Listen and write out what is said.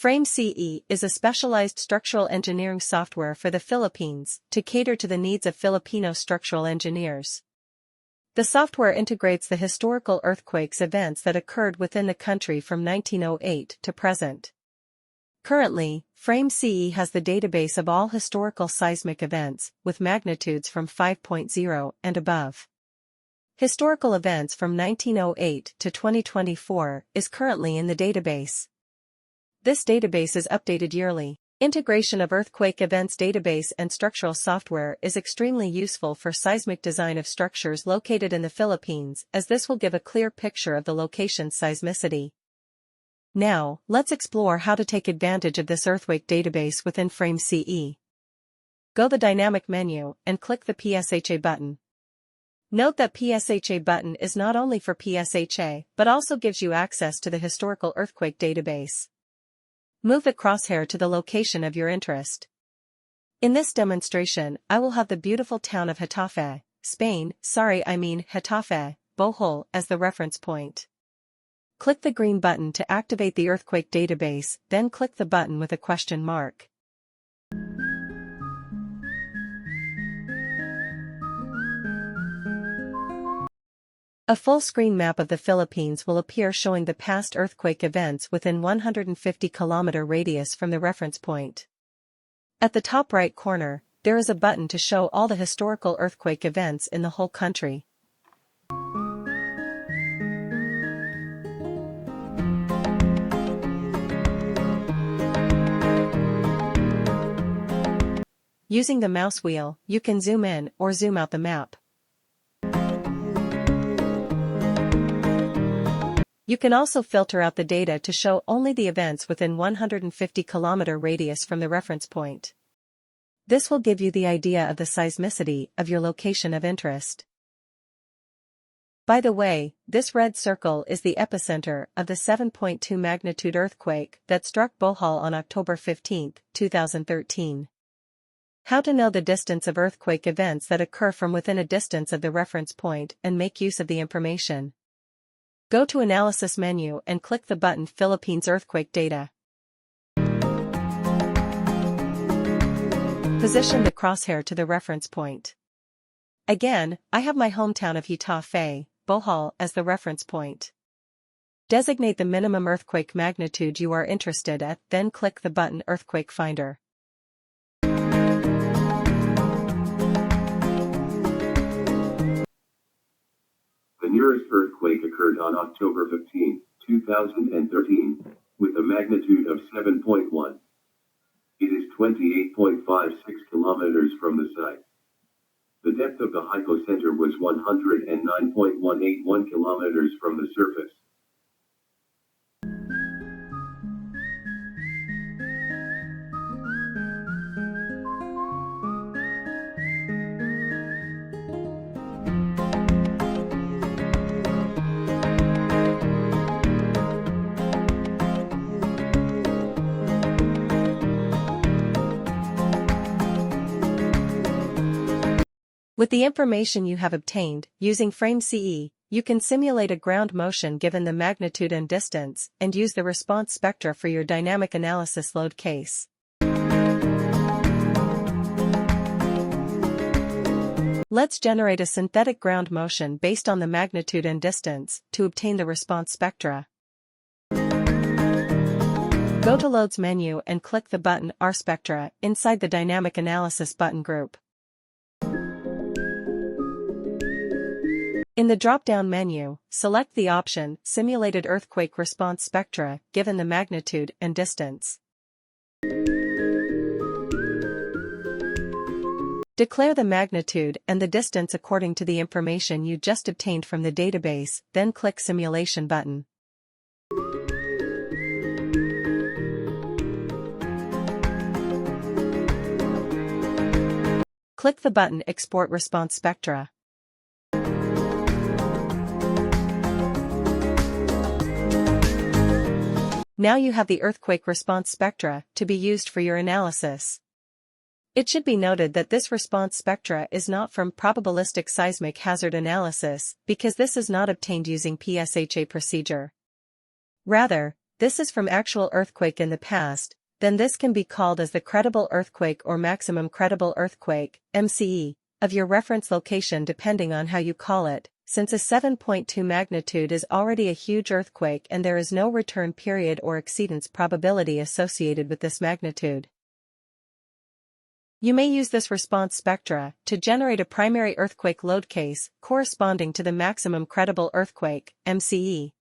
FrameCE is a specialized structural engineering software for the Philippines to cater to the needs of Filipino structural engineers. The software integrates the historical earthquakes events that occurred within the country from 1908 to present. Currently, FrameCE has the database of all historical seismic events, with magnitudes from 5.0 and above. Historical events from 1908 to 2024 is currently in the database. This database is updated yearly. Integration of earthquake events database and structural software is extremely useful for seismic design of structures located in the Philippines, as this will give a clear picture of the location's seismicity. Now, let's explore how to take advantage of this earthquake database within FrameCE. Go to the Dynamic menu and click the PSHA button. Note that PSHA button is not only for PSHA, but also gives you access to the historical earthquake database. Move the crosshair to the location of your interest. In this demonstration, I will have the beautiful town of Getafe, Getafe, Bohol, as the reference point. Click the green button to activate the earthquake database, then click the button with a question mark. A full-screen map of the Philippines will appear showing the past earthquake events within 150-kilometer radius from the reference point. At the top right corner, there is a button to show all the historical earthquake events in the whole country. Using the mouse wheel, you can zoom in or zoom out the map. You can also filter out the data to show only the events within 150-kilometer radius from the reference point. This will give you the idea of the seismicity of your location of interest. By the way, this red circle is the epicenter of the 7.2 magnitude earthquake that struck Bohol on October 15, 2013. How to know the distance of earthquake events that occur from within a distance of the reference point and make use of the information. Go to Analysis menu and click the button Philippines Earthquake Data. Position the crosshair to the reference point. Again, I have my hometown of Getafe, Bohol, as the reference point. Designate the minimum earthquake magnitude you are interested at, then click the button Earthquake Finder. The nearest earthquake occurred on October 15, 2013, with a magnitude of 7.1. It is 28.56 kilometers from the site. The depth of the hypocenter was 109.181 kilometers from the surface. With the information you have obtained, using FrameCE, you can simulate a ground motion given the magnitude and distance, and use the response spectra for your dynamic analysis load case. Let's generate a synthetic ground motion based on the magnitude and distance, to obtain the response spectra. Go to Loads menu and click the button R-Spectra inside the Dynamic Analysis button group. In the drop-down menu, select the option Simulated Earthquake Response Spectra given the magnitude and distance. Declare the magnitude and the distance according to the information you just obtained from the database, then click Simulation button. Click the button Export Response Spectra. Now you have the earthquake response spectra to be used for your analysis. It should be noted that this response spectra is not from probabilistic seismic hazard analysis, because this is not obtained using PSHA procedure. Rather, this is from actual earthquake in the past, then this can be called as the credible earthquake or maximum credible earthquake, MCE, of your reference location depending on how you call it, since a 7.2 magnitude is already a huge earthquake and there is no return period or exceedance probability associated with this magnitude. You may use this response spectra to generate a primary earthquake load case corresponding to the maximum credible earthquake, MCE,